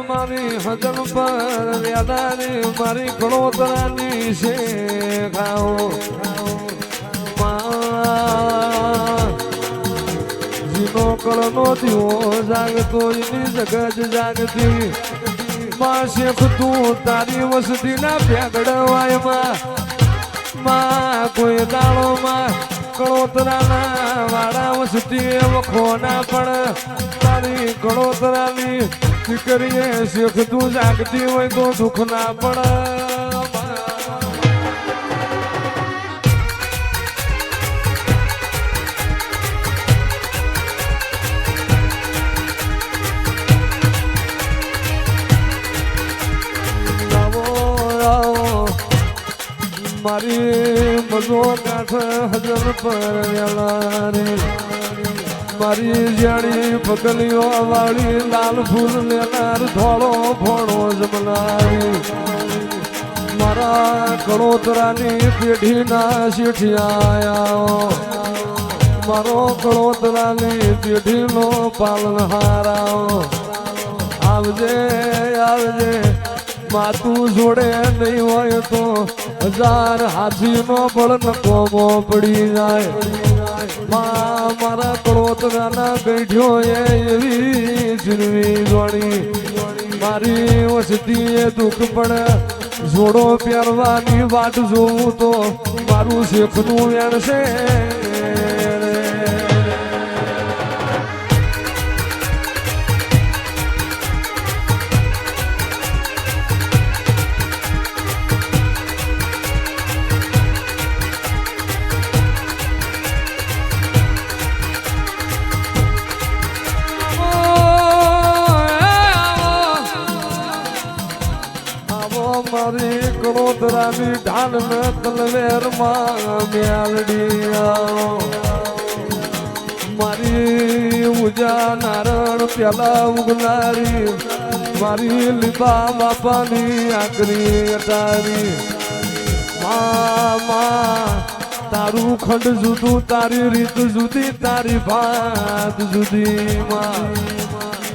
મારી હજન પર વેદાની મારી કળોતરાની છે ખાઓ જીનો કળનો દીવો જાગતો એની જગત જાગતી માં શેખ તું તારી વસતીના ભેગડવાયમાં માં કોઈ દાળોમાં કળોતરાના વાળા વસતી વખોના પણ તારી કળોતરાની દીકરીએ શેખ તું જાગતી હોય તો દુઃખ ના પડે મારી મજો કાંઠ હજર પર વેલા રે મારી જાણી પગલીઓ વાળી લાલ ફૂલ લેનાર ધોળો ભોણો જમનારી મારા કળોતરાની પેઢીના શેઠિયા મારો કળોતરાની પેઢીનો પાલનહારા આવજે આવજે માતું જોડે નહીં હોય તો 1000 હાથીનો બળ નકોમો પડી જાય મારા કળોતરાના ગઈઢ્યો એવી જીરવી જોડી મારી વસતીએ દુઃખ પડે જોડો પહેરવાની વાટ જોવું તો મારું શેખનું વેણ છે મારી કળોતરાની ઢાલ ને તલવેર માં મેલડી મારી ઉજા નારણ પેલા ઉગનારી મારી લીબા બાપાની આકરી અટારી મા તારું ખંડ જુદું તારી રીત જુદી તારી ભાત જુદી માં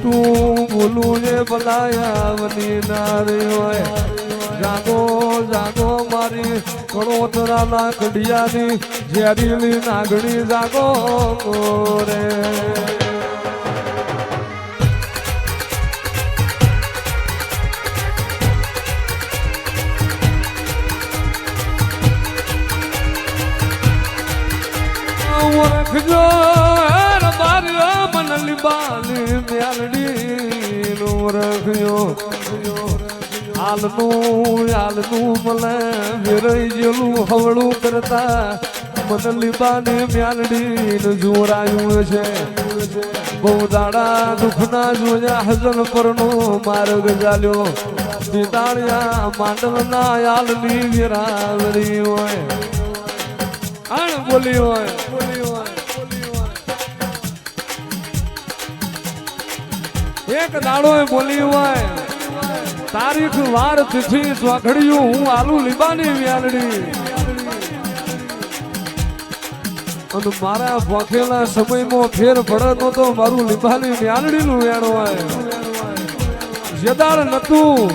તું બોલું એ બલાયા વની નારી હોય જાગો જાગો મારી કળોતરાના કડિયાની ઝેરીલી નાગણી જાગો રે ઓળખજો મારી મન લીબાની મેલડી ઓળખ્યો હાલનું મને વેરાઈ જેલું હવળું કરતા મને લીબાની મ્યાલડી જોરાયું છે બહુ દાડા દુઃખના જોયા હજન પરનો માર્ગ ચાલ્યો દીદાળિયા માંડવના યાલની વેરાવરી હોય આણ બોલી હોય એક દાડો બોલી હોય તારીખ વાર તિથિ સ્વાઘડિયું હું આલુ લીબાની વ્યાલડી અને મારા ભોખેલા સમયમાં ફેર પડે તો મારું લીબાની વ્યાલડી નું વેણ હોય જેદાળ નતું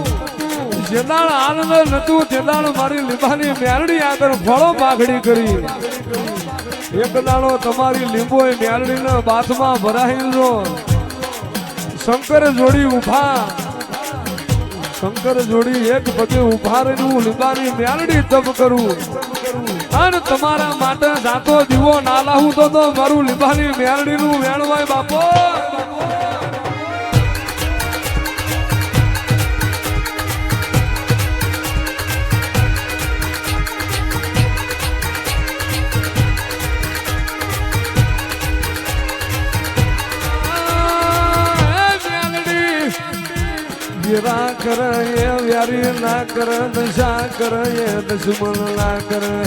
જેદાળ આનંદ નતું તેદાળ મારી લીબાની વ્યાલડી આગળ ફળો પાઘડી કરી એક દાડો તમારી લીંબોય વ્યાલડીના બાથમાં ભરાઈ જો શંકર જોડી ઉભા શંકર જોડી એક પગે ઉભા રહીને લીબાની મ્યાલડી તપ કરું અને તમારા માટે જાતો દીવો ના લાવું તો મારું લીબાની મ્યાલડી નું વેણવાય બાપો गिरा करे व्यारी ना करे नशा करे दुश्मन ना करे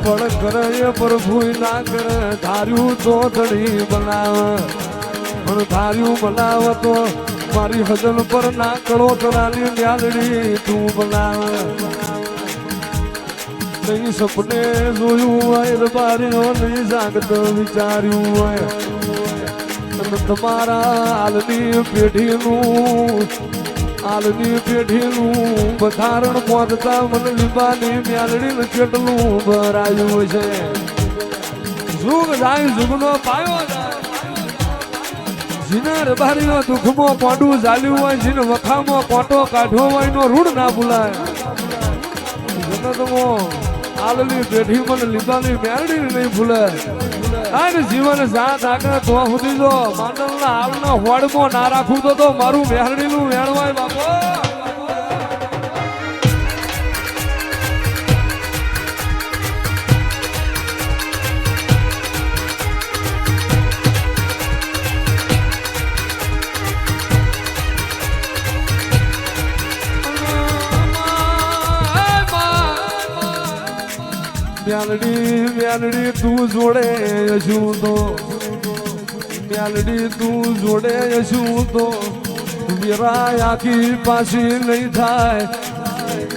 पड़ करे प्रभु ना करे धार्यू तो धड़ी बनाव और धार्यू बनाव तो मारी हजन पर ना करो तरानी न्यालड़ी तू बनाव नहीं सपने जोयू है बारी नहीं जागत विचार्यू है तुम्हारा हालनी पेढ़ी આલની પેઢીનું પથારણ પહોંચતા મને લીંબાની મ્યાલડી કેટલું ભરાયું છે જુગ જાય જુગનો પાયો જીના રબારીનો દુઃખમાં કોડું ઝાલ્યું હોય જીને વખામાં કોટો કાઢવો હોય એનો રૂડ ના ભૂલાય જગતમાં આલની પેઢી મને લીંબાની મ્યાલડી નહીં ભૂલે અને જીવન સાથ આગળ તો સુધી જો માંડલના હાલના હોડમાં ના રાખું તો મારું મ્યાલડીનું વેણવાય બાપો મ્યાલડી તું જોડે છું તો મ્યાલડી તું જોડે છું તો વીરા આખી પાછી નહીં થાય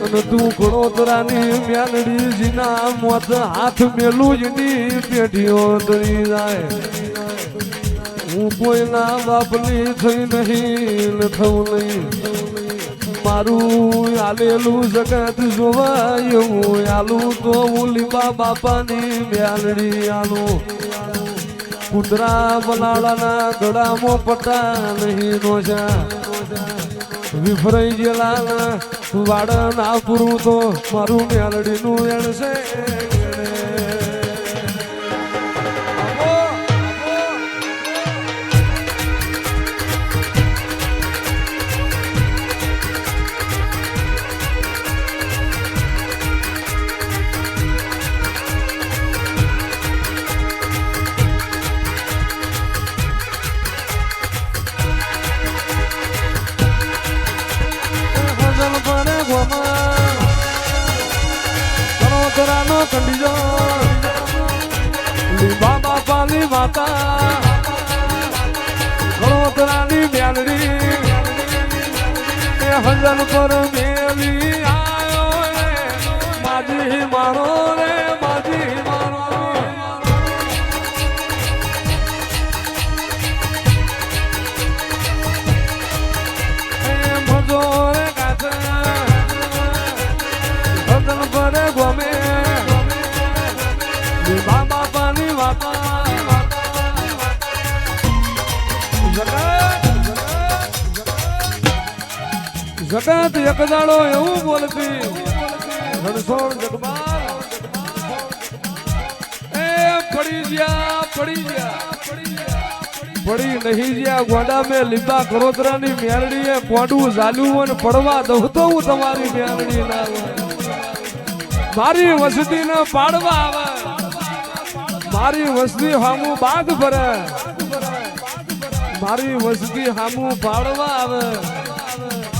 અને તું કડોતરાની મ્યાલડી જીના મોત હાથ મેલું એની પેઢીઓ તરી જાય હું કોઈના બાપની થઈ નહીં થવું નહીં મારું આલેલું જગત જોવાય હું આલું તો હું લીંબા બાપાની મ્યાલડી આલું કુતરા બલાડાના ગળામાં પટા નહીં નોશા વિફરાઈ ગયેલા વાડ ના પૂરું તો મારું મ્યાલડીનું એણ છે કંડીજો લીંબા બાપાની માતા કડોતરાની મ્યાલડી હજન પર મેલી આયો માજી મારો રે માજી મારો મજો રે કાકા હજન પર ગમે બાપાની વાતા જગત એક દાડો એવું બોલતી રણછોડ જગમાલ એ પડી નહીં ગયા ગોડા મેં લીંબા કરોતરાની મ્યાલડીએ પોડું ઝાલ્યું અને પડવા દઉં તો હું તમારી મ્યાલડી ના મારી વસતી ને પાડવા આવે મારી વસ્તી હામું બાગ ભરે મારી વસ્તી હામું પાડવા આવે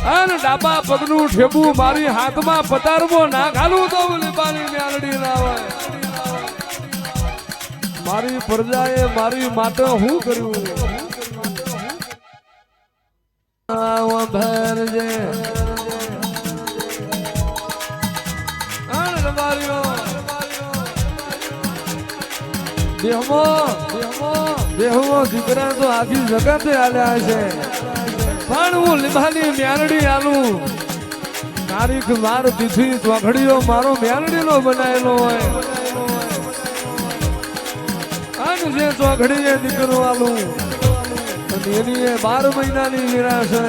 અને ડાબા પગનું ઠેબું મારી હાથમાં પતારવો ના ઘાલું તો લીંબાની મ્યાલડી ના આવે મારી પ્રજાએ મારી માટે હું કર્યું ભરજે દેહમાં દીકરા તો આખી જગતે આલ્યા છે પણ હું લીંબાની મ્યાલડી આલું તારીખ વાર તિથિ ચોઘડીઓ મારો મ્યાલડીનો બનાવેલો હોય અને જે ચોઘડીએ દીકરો આલું અને એની 12 મહિનાની વીરા છે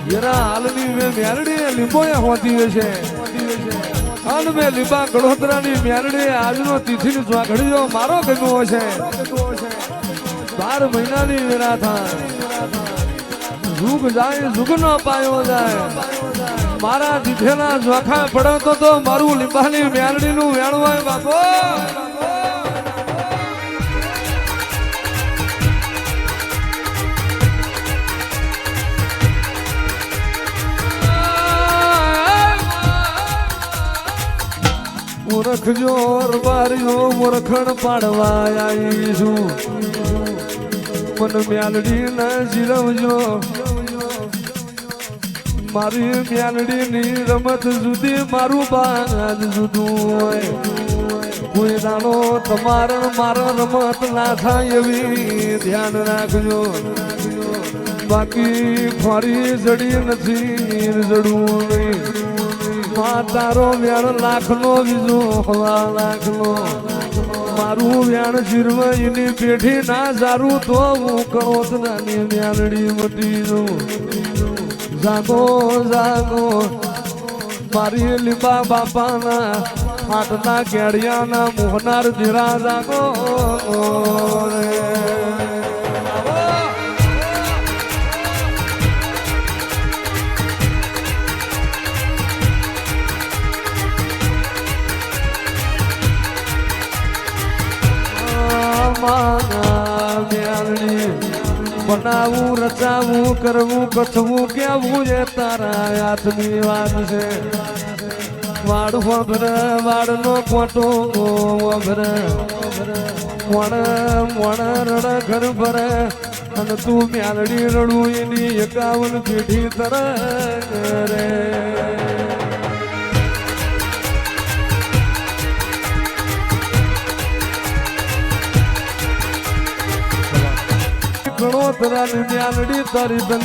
વીરા હાલની મેં મ્યાલડી લીંબોએ હોતી છે અને મેં લીંબા કડોતરાની મ્યાલડી આજનો તિથિની ચોઘડીઓ મારો ગમ્યો છે 12 મહિનાની વીરા થાય જુગ જાય જુગ નો પાયો જાય મારા દીધેલા જોખા પડતો તો મારું લીંબાની મ્યાલડીનું વેણવાય બાપો મૂર્ખજો રબારીઓ મૂર્ખણ પાડવા આવી છું મન મ્યાલડી ના જીરવજો મારી મ્યાલડી ની રમત જુદી મારું બાજ જુદું હોય કોઈ દાડો તમારા મારા રમત ના થાય એવી ધ્યાન રાખજો બાકી ફરી જડી નથી જડવું નહીં તારો વ્યાણ લાખનો બીજો 1 લાખનો મારું વ્યાણ જીરવાઈની પેઢી ના જારું તો હું કણોતરાની વ્યાણડી મટી જઉં જાગો જાગો મારી લીંબા બાપાના હાટના કેડિયાના મોહનાર ધીરા જાગો બનાવું રચાવું કરવું કથવું કેવું એ તારા હાથની વાત છે વાડ વભર વાડનો કોટો વભર મોણ રડ ઘર ભરે અને તું મ્યાલડી રડું એની 51 પેઢી તરે રે કણોતરાની મ્યાલડી તારી ધન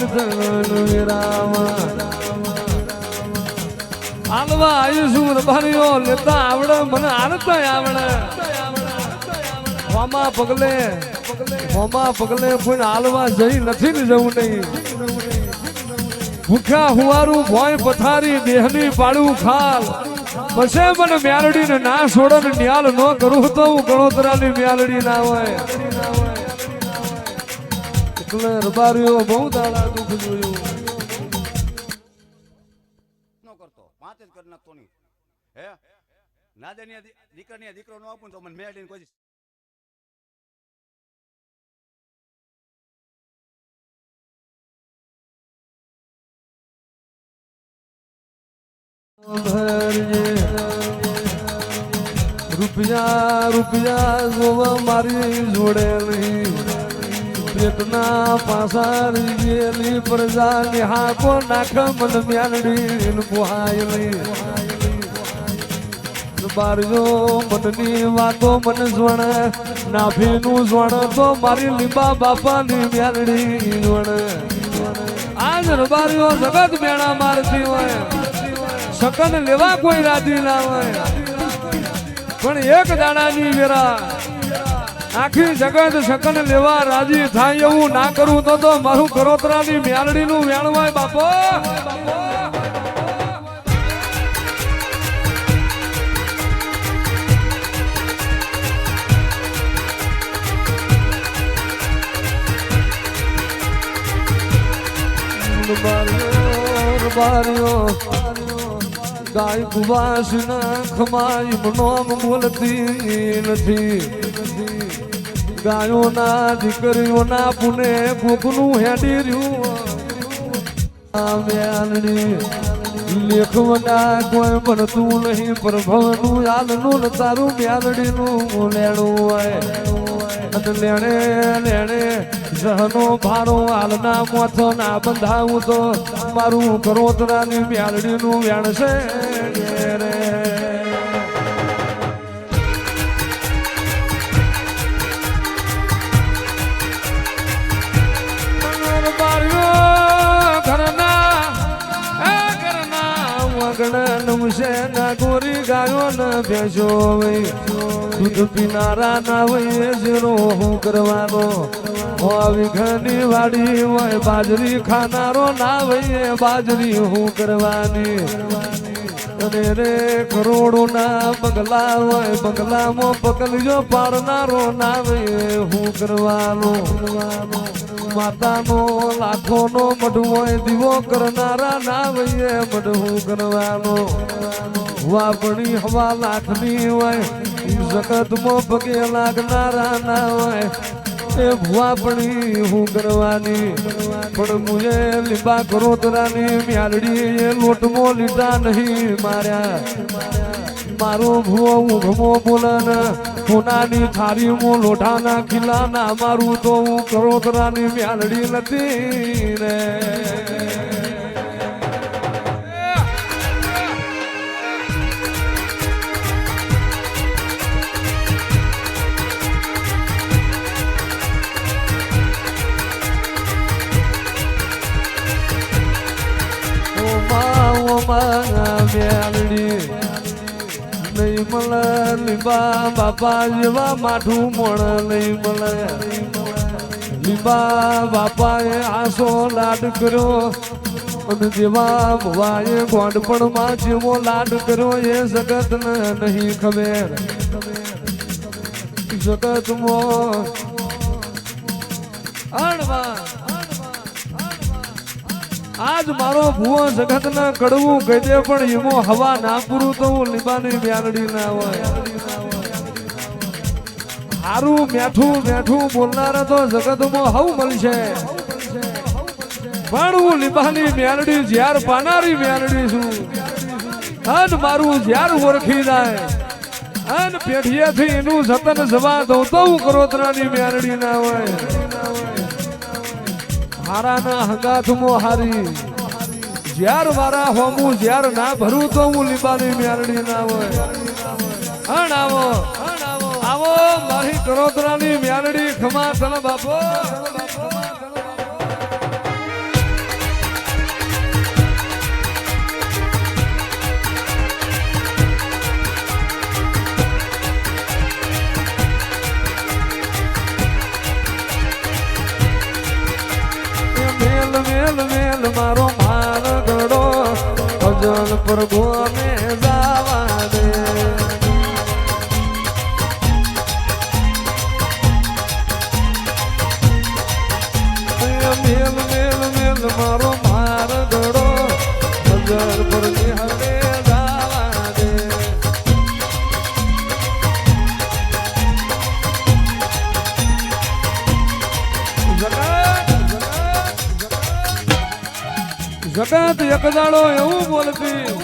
વિરાવા આલવા આયુષું રભારીઓ લેતા આવડે મને આલતા આવડે હોમા પગલે કોઈ આલવા જઈ નથી ને જવું નહીં ભૂખ્યા હુવારું ભોય પથારી દેહની પાડું ખાલ પછી મને મ્યાલડીને ના છોડો ને ન્યાલ ન કરું તો હું કણોતરાની મ્યાલડી ના હોય રબારીઓ બહુ દાડા દુઃખ જોયું કરતો 5 જ કરી નાખતો નહીં હે નાદની દીકરાની દીકરો નો આપું તો મને મેળીને કોઈ રૂપિયા જોવા મારી જોડે નહીં પેટના પાસારી ગયેલી પ્રજા નિહાકો નાખ મન મ્યાલડી પોહાય લઈ બારજો મનની વાતો મન જોણે નાભીનું જોણે તો મારી લીંબા બાપાની મ્યાલડી જોણે આજ રબારીઓ જગત મેળા મારતી હોય શકન લેવા કોઈ રાજી ના હોય પણ એક દાડાની વેરા આખી જગત શકન લેવા રાજી થાય એવું ના કરું તો મારું કરોતરાની મ્યાલડીનું વ્યાણવાય બાપો ગાય કુવાસ ના ખમાઈ મનોમ બોલતી નથી ગાયોના દીકરીઓના પુને કોકનું હેડી રહ્યું લેખવના કોઈ ભણતું નહીં પ્રભવનું યાદનું તારું મ્યાલડીનું લેણું હોય અને લેણે જહનો ભારો હાલના મોથો ના બંધાવું તો મારું કરોતરાની મ્યાલડીનું વ્યાણ છે રે નમશે ના ગોરી ગાયો ન ભેંસો દૂધ પીનારા ના વયે જીરો હું કરવાનો આવી ઘરની વાડી હોય બાજરી ખાનારો ના વયે બાજરી હું કરવાની અને રે કરોડો ના બંગલા હોય બંગલામાં પકડજો પાડનારો ના વયે હું કરવાનો માતાનો લાખોનો મઢ હોય દીવો કરનારા ના વયે મઢ હું કરવાનો વાપણી હવા લાખની હોય જગતમાં પગે લાગનારા ના હોય એ વાપણી હું કરવાની પણ મુએ લીંબા કરોતરાની મ્યાલડી એ લોટમો લીધા નહીં માર્યા મારો ભૂવો ઊંઘમો બોલન સોનાની થાળીમાં લોઢાના ખીલાના મારું તો હું કરોતરાની મ્યાલડી નથી રે મેલડી નહીં મળે લીંબા બાપા જેવા માઠું મોણ નહીં મળે લીંબા બાપાએ આસો લાડ કર્યો અને જેવા ભવાએ ગોંડપણમાં જેવો લાડ કર્યો એ જગતને નહીં ખબર જગતમાં આજ મારો ભુવો જગત ના કડવું કહી દે પણ એમો હવા ના પૂરું તો હું લીંબાની મ્યાલડી ના હોય હારું મેઠું મેઠું બોલનાર તો જગતમાં હવ મળશે પણ હું લીંબાની મ્યાલડી જ્યાર પાનારી મ્યાલડી છું અને મારું જ્યાર ઓળખી જાય અને પેઢીએથી એનું જતન જવા દઉં તો હું કરોતરાની મ્યાલડી ના હોય હારાના હંગાથમાં હારી જ્યાર મારા હોમું જ્યાર ના ભરું તો હું લીંબાની મ્યાલડી ના હોય હણ આવો આવો મારી કરોતરાની મ્યાલડી ખમા તન બાપો મેલ મેલ મારો માર ગડો ભજન પ્રભુને જાવા દે મેલ મેલ મેલ મારો માર ગડો ભજન પ્રભુ હવે જાવા દે જગત એક દાડો એવું બોલતી